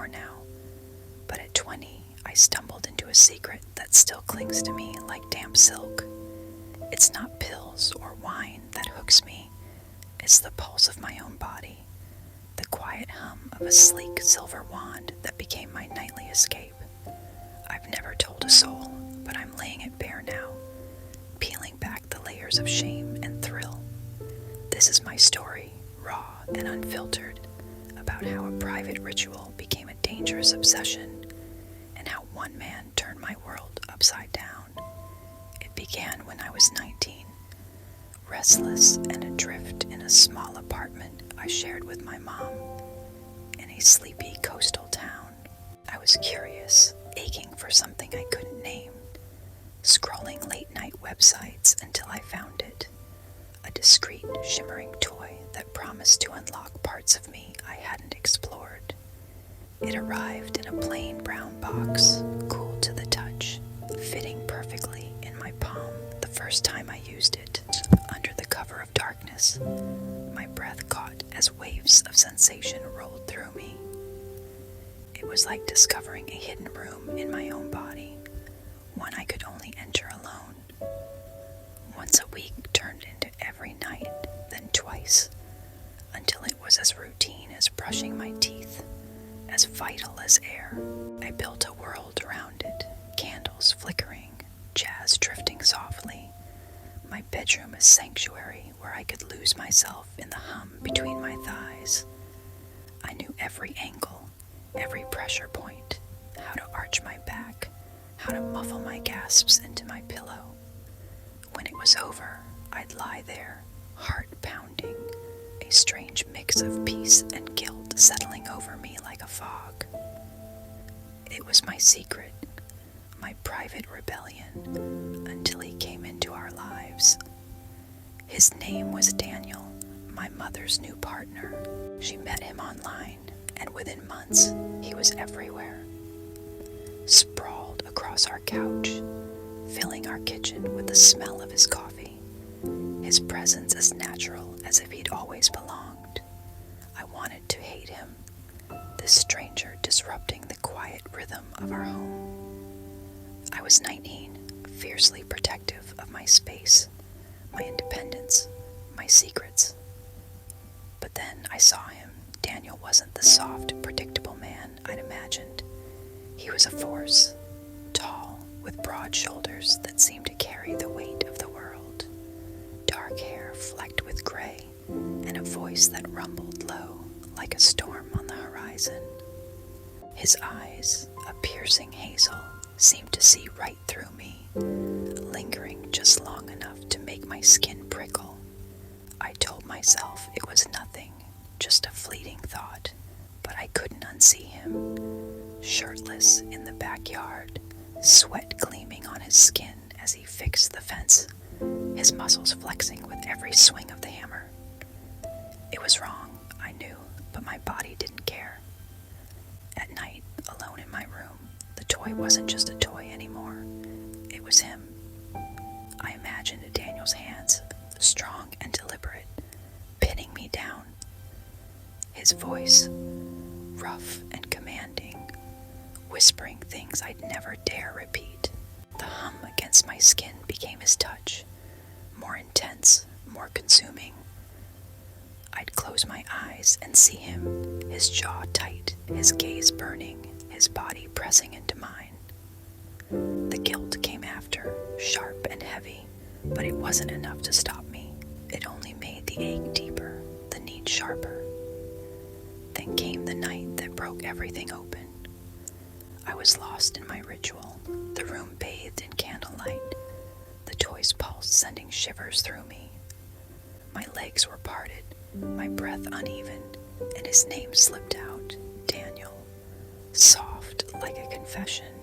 anymore now, but at 20, I stumbled into a secret that still clings to me like damp silk. It's not pills or wine that hooks me, it's the pulse of my own body, the quiet hum of a sleek silver wand that became my nightly escape. I've never told a soul, but I'm laying it bare now, peeling back the layers of shame and thrill. This is my story, raw and unfiltered, about how a private ritual became a dangerous obsession, and how one man turned my world upside down. It began when I was 19, restless and adrift in a small apartment I shared with my mom in a sleepy coastal town. I was curious, aching for something I couldn't name, scrolling late-night websites until I found it, a discreet, shimmering toy that promised to unlock parts of me I hadn't explored. It arrived in a plain brown box, cool to the touch, fitting perfectly in my palm the first time I used it. Under the cover of darkness, my breath caught as waves of sensation rolled through me. It was like discovering a hidden room in my own body, one I could only enter alone. Once a week turned into every night, then twice, until it was as routine as brushing my teeth, as vital as air. I built a world around it, candles flickering, jazz drifting softly, my bedroom a sanctuary where I could lose myself in the hum between my thighs. I knew every angle, every pressure point, how to arch my back, how to muffle my gasps into my pillow. When it was over, I'd lie there, heart pounding, a strange mix of peace and guilt settling over me like a fog. It was my secret, my private rebellion, until he came into our lives. His name was Daniel, my mother's new partner. She met him online, and within months, he was everywhere. Sprawled across our couch, filling our kitchen with the smell of his coffee, his presence as natural as if he'd always belonged. I wanted to hate him, this stranger disrupting the quiet rhythm of our home. I was 19, fiercely protective of my space, my independence, my secrets. But then I saw him. Daniel wasn't the soft, predictable man I'd imagined. He was a force, tall, with broad shoulders that seemed to carry the weight of the world, dark hair flecked with gray, and a voice that rumbled low like a storm on the horizon. His eyes, a piercing hazel, seemed to see right through me, lingering just long enough to make my skin prickle. I told myself it was nothing, just a fleeting thought, but I couldn't unsee him, shirtless in the backyard, sweat gleaming on his skin as he fixed the fence, his muscles flexing with every swing of the hammer. It was wrong, I knew, but my body didn't care. At night, alone in my room, the toy wasn't just a toy anymore. It was him. I imagined Daniel's hands, strong and deliberate, pinning me down. His voice, rough and commanding, whispering things I'd never dare repeat. The hum against my skin became his touch, more intense, more consuming. I'd close my eyes and see him, his jaw tight, his gaze burning, his body pressing into mine. The guilt came after, sharp and heavy, but it wasn't enough to stop me. It only made the ache deeper, the need sharper. Then came the night that broke everything open. I was lost in my ritual, the room bathed in candlelight, the toy's pulse sending shivers through me. My legs were parted, my breath uneven, and his name slipped out, Daniel, soft like a confession.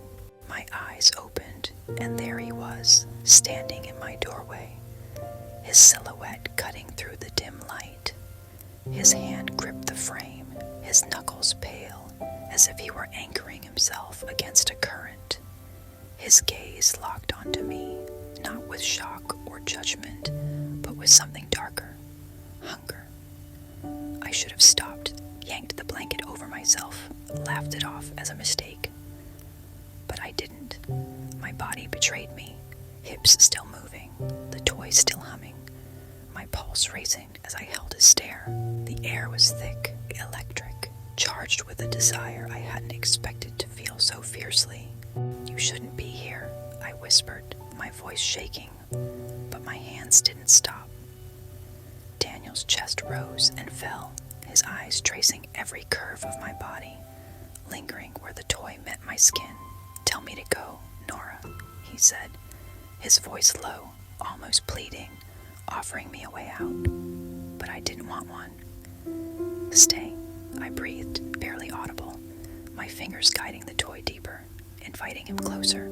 My eyes opened, and there he was, standing in my doorway, his silhouette cutting through the dim light. His hand gripped the frame, his knuckles pale, as if he were anchoring himself against a current. His gaze locked onto me, not with shock or judgment, but with something darker, hunger. I should have stopped, yanked the blanket over myself. laughed it off as a mistake. But I didn't. My body betrayed me, hips still moving, the toy still humming, my pulse racing as I held his stare. The air was thick, electric, charged with a desire I hadn't expected to feel so fiercely. "You shouldn't be here," I whispered, my voice shaking, but my hands didn't stop. Daniel's chest rose and fell, his eyes tracing every curve of my body, lingering where the toy met my skin. "Tell me to go, Nora," he said, his voice low, almost pleading, offering me a way out. But I didn't want one. "Stay," I breathed, barely audible, my fingers guiding the toy deeper, inviting him closer.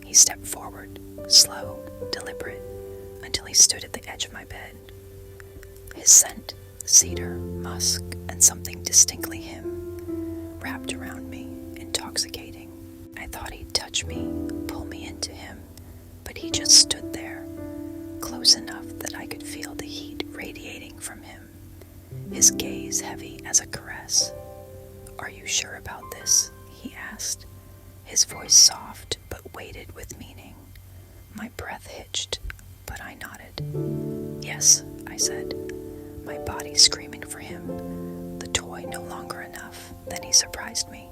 He stepped forward, slow, deliberate, until he stood at the edge of my bed. His scent, cedar, musk, and something distinctly him, wrapped around me, intoxicating. I thought he'd touch me, pull me into him, but he just stood there, close enough that I could feel the heat radiating from him, his gaze heavy as a caress. "Are you sure about this?" he asked, his voice soft but weighted with meaning. My breath hitched, but I nodded. "Yes," I said, my body screaming for him, the toy no longer enough. Then he surprised me.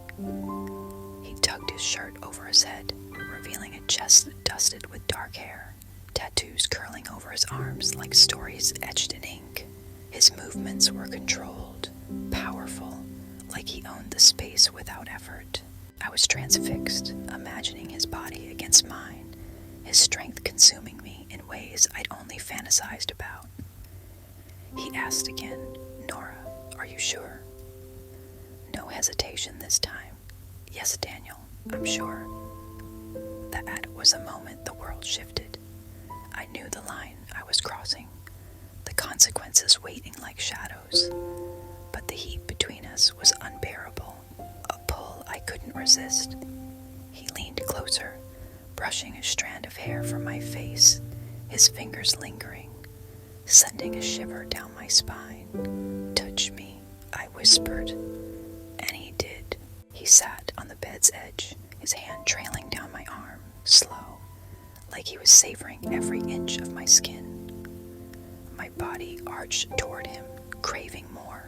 He tugged his shirt over his head, revealing a chest dusted with dark hair, tattoos curling over his arms like stories etched in ink. His movements were controlled, powerful, like he owned the space without effort. I was transfixed, imagining his body against mine, his strength consuming me in ways I'd only fantasized about. He asked again, "Nora, are you sure?" No hesitation this time. "Yes, Daniel, I'm sure." That was the moment the world shifted. I knew the line I was crossing, the consequences waiting like shadows, but the heat between us was unbearable, a pull I couldn't resist. He leaned closer, brushing a strand of hair from my face, his fingers lingering, sending a shiver down my spine. "Touch me," I whispered, and he did. He sat on the bed's edge, his hand trailing down my arm, slow, like he was savoring every inch of my skin. My body arched toward him, craving more.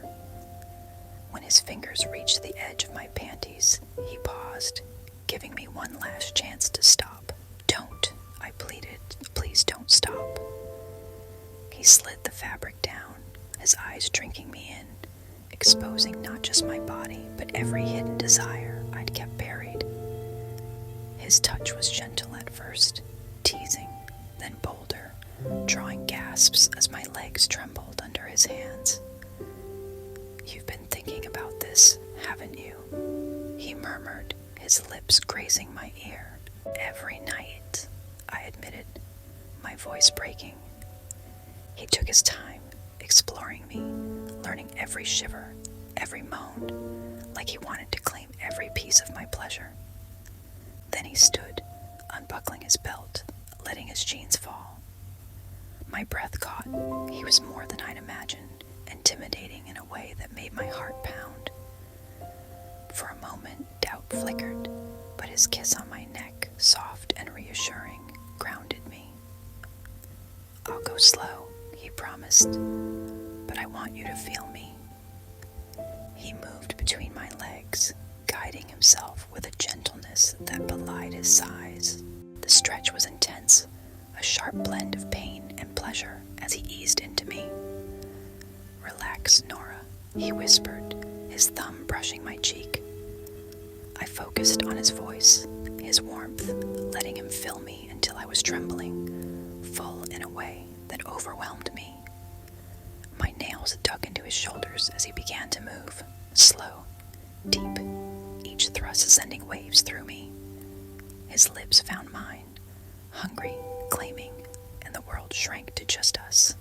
When his fingers reached the edge of my panties, he paused, giving me one last chance to stop. "Don't," I pleaded. "Please don't stop." He slid the fabric down, his eyes drinking me in, exposing not just my body, but every hidden desire I'd kept buried. His touch was gentle at first, teasing, then bolder, drawing gasps as my legs trembled under his hands. "You've been thinking about this, haven't you?" he murmured, his lips grazing my ear. "Every night," I admitted, my voice breaking. He took his time, exploring me, learning every shiver, every moan, like he wanted to claim every piece of my pleasure. Then he stood, unbuckling his belt, letting his jeans fall. My breath caught. He was more than I'd imagined, intimidating in a way that made my heart pound. For a moment, doubt flickered, but his kiss on my neck, soft and reassuring, grounded me. "I'll go slow," he promised, "but I want you to feel me." He moved between my legs, guiding himself with a gentleness that belied his size. The stretch was intense, a sharp blend of pain and pleasure as he eased into me. "Relax, Nora," he whispered, his thumb brushing my cheek. I focused on his voice, his warmth, letting him fill me until I was trembling, full in a way that overwhelmed me. My nails dug into his shoulders as he began to move, slow, deep, each thrust sending waves through me. His lips found mine, hungry, claiming, and the world shrank to just us.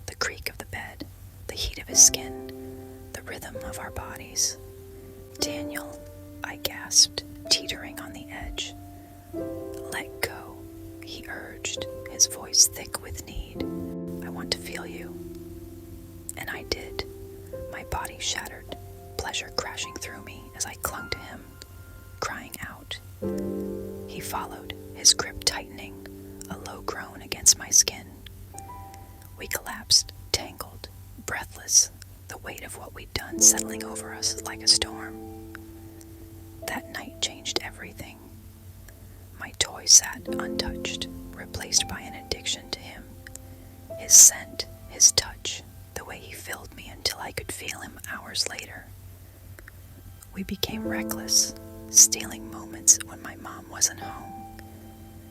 The creak of the bed, the heat of his skin, the rhythm of our bodies. "Daniel," I gasped, teetering on the edge. "Let go," he urged, his voice thick with need. "I want to feel you." And I did, my body shattered, pleasure crashing through me as I clung to him, crying out. He followed, his grip tightening, a low groan against my skin. We collapsed, tangled, breathless, the weight of what we'd done settling over us like a storm. That night changed everything. My toy sat untouched, replaced by an addiction to him. His scent, his touch, the way he filled me until I could feel him hours later. We became reckless, stealing moments when my mom wasn't home.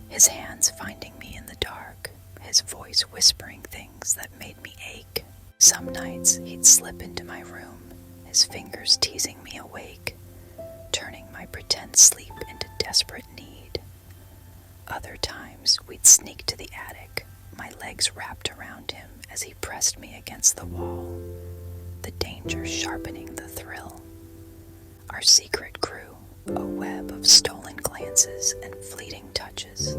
His hands finding me in the dark, his voice whispering things that made me ache. Some nights he'd slip into my room, his fingers teasing me awake, turning my pretend sleep into desperate need. Other times we'd sneak to the attic, my legs wrapped around him as he pressed me against the wall, the danger sharpening the thrill. Our secret grew, a web of stolen glances and fleeting touches.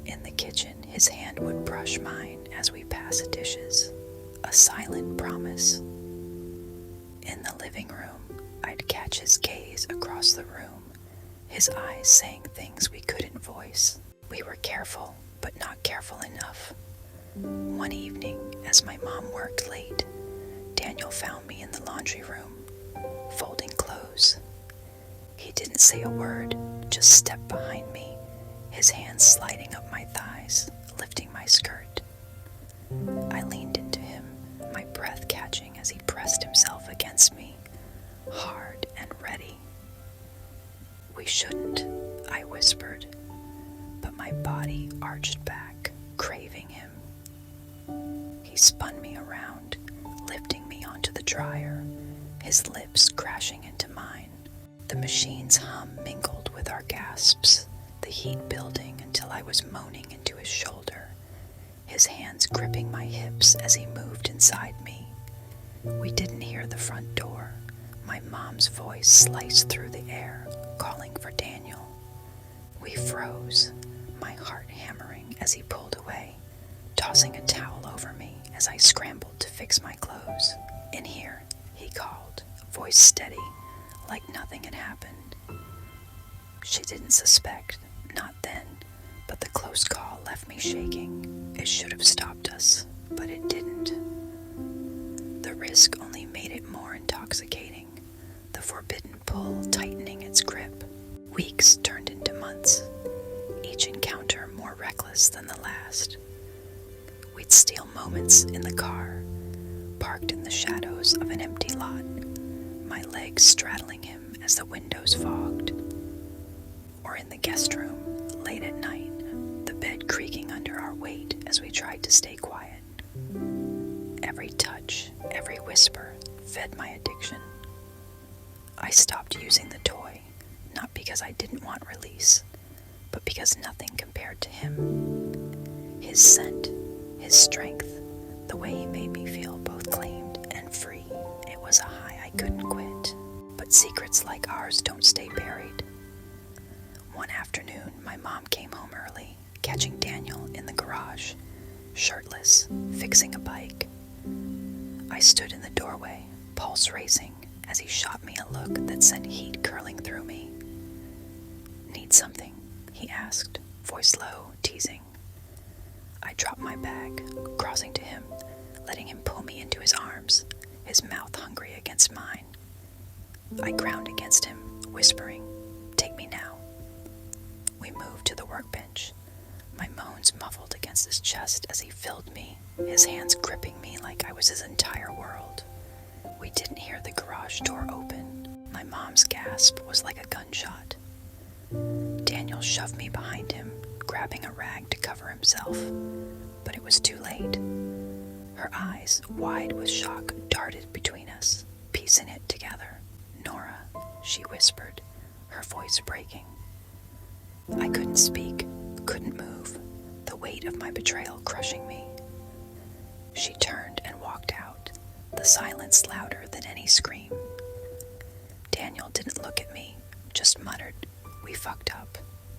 In the kitchen, his hand would brush mine as we passed dishes, a silent promise. In the living room, I'd catch his gaze across the room, his eyes saying things we couldn't voice. We were careful, but not careful enough. One evening, as my mom worked late, Daniel found me in the laundry room, folding clothes. He didn't say a word, just stepped behind me, his hands sliding up my thighs, lifting my skirt. I leaned into him, my breath catching as he pressed himself against me, hard and ready. "We shouldn't," I whispered, but my body arched back, craving him. He spun me around, lifting me onto the dryer, his lips crashing into mine. The machine's hum mingled with our gasps, the heat building until I was moaning into his shoulder, his hands gripping my hips as he moved inside me. We didn't hear the front door. My mom's voice sliced through the air, calling for Daniel. We froze, my heart hammering as he pulled away, tossing a towel over me as I scrambled to fix my clothes. "In here," he called, voice steady, like nothing had happened. She didn't suspect, not then, but the close call left me shaking. It should have stopped us, but it didn't. The risk only made it more intoxicating, the forbidden pull tightening its grip. Weeks turned into months, each encounter more reckless than the last. We'd steal moments in the car, parked in the shadows of an empty lot, my legs straddling him as the windows fogged. Or in the guest room, late at night, the bed creaking under our weight as we tried to stay quiet. Every touch, every whisper fed my addiction. I stopped using the toy, not because I didn't want release, but because nothing compared to him. His scent, his strength, the way he made me feel both claimed and free. It was a high I couldn't quit. But secrets like ours don't stay buried. One afternoon, my mom came home early, catching Daniel in the garage, shirtless, fixing a bike. I stood in the doorway, pulse racing, as he shot me a look that sent heat curling through me. "Need something?" he asked, voice low, teasing. I dropped my bag, crossing to him, letting him pull me into his arms, his mouth hungry against mine. I ground against him, whispering, "Take me now." We moved to the workbench, my moans muffled against his chest as he filled me, his hands gripping me like I was his entire world. We didn't hear the garage door open. My mom's gasp was like a gunshot. Daniel shoved me behind him, grabbing a rag to cover himself, but it was too late. Her eyes, wide with shock, darted between us, piecing it together. "Nora," she whispered, her voice breaking. I couldn't speak, couldn't move, the weight of my betrayal crushing me. She turned and walked out, the silence louder than any scream. Daniel didn't look at me, just muttered, "We fucked up,"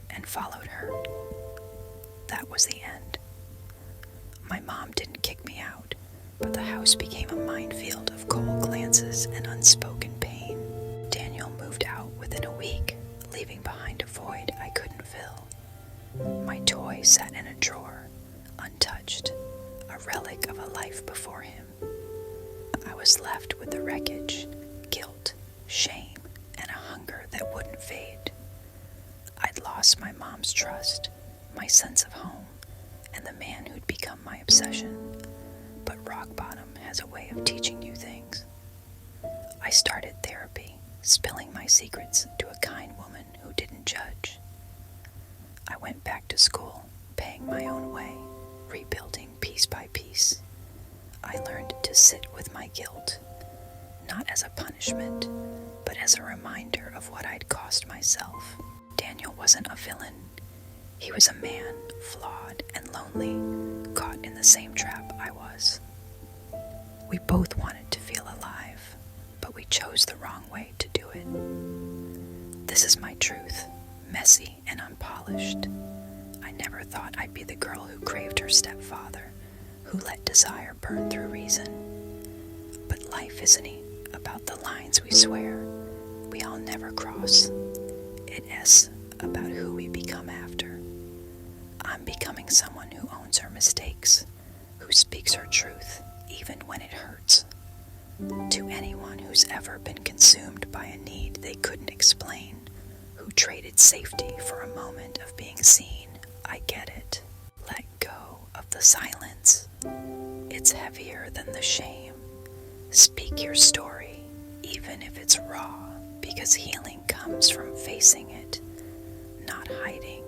and followed her. That was the end. My mom didn't kick me out, but the house became a minefield of cold glances and unspoken wreckage, guilt, shame, and a hunger that wouldn't fade. I'd lost my mom's trust, my sense of home, and the man who'd become my obsession. But rock bottom has a way of teaching you things. I started therapy, spilling my secrets to a kind woman who didn't judge. I went back to school, paying my own way, rebuilding piece by piece. I learned to sit with my guilt, not as a punishment, but as a reminder of what I'd cost myself. Daniel wasn't a villain. He was a man, flawed and lonely, caught in the same trap I was. We both wanted to feel alive, but we chose the wrong way to do it. This is my truth, messy and unpolished. I never thought I'd be the girl who craved her stepfather, who let desire burn through reason. But life isn't about the lines we swear we all never cross. It is about who we become after. I'm becoming someone who owns her mistakes, who speaks her truth, even when it hurts. To anyone who's ever been consumed by a need they couldn't explain, who traded safety for a moment of being seen, I get it. Let go of the silence. It's heavier than the shame. Speak your story, even if it's raw, because healing comes from facing it, not hiding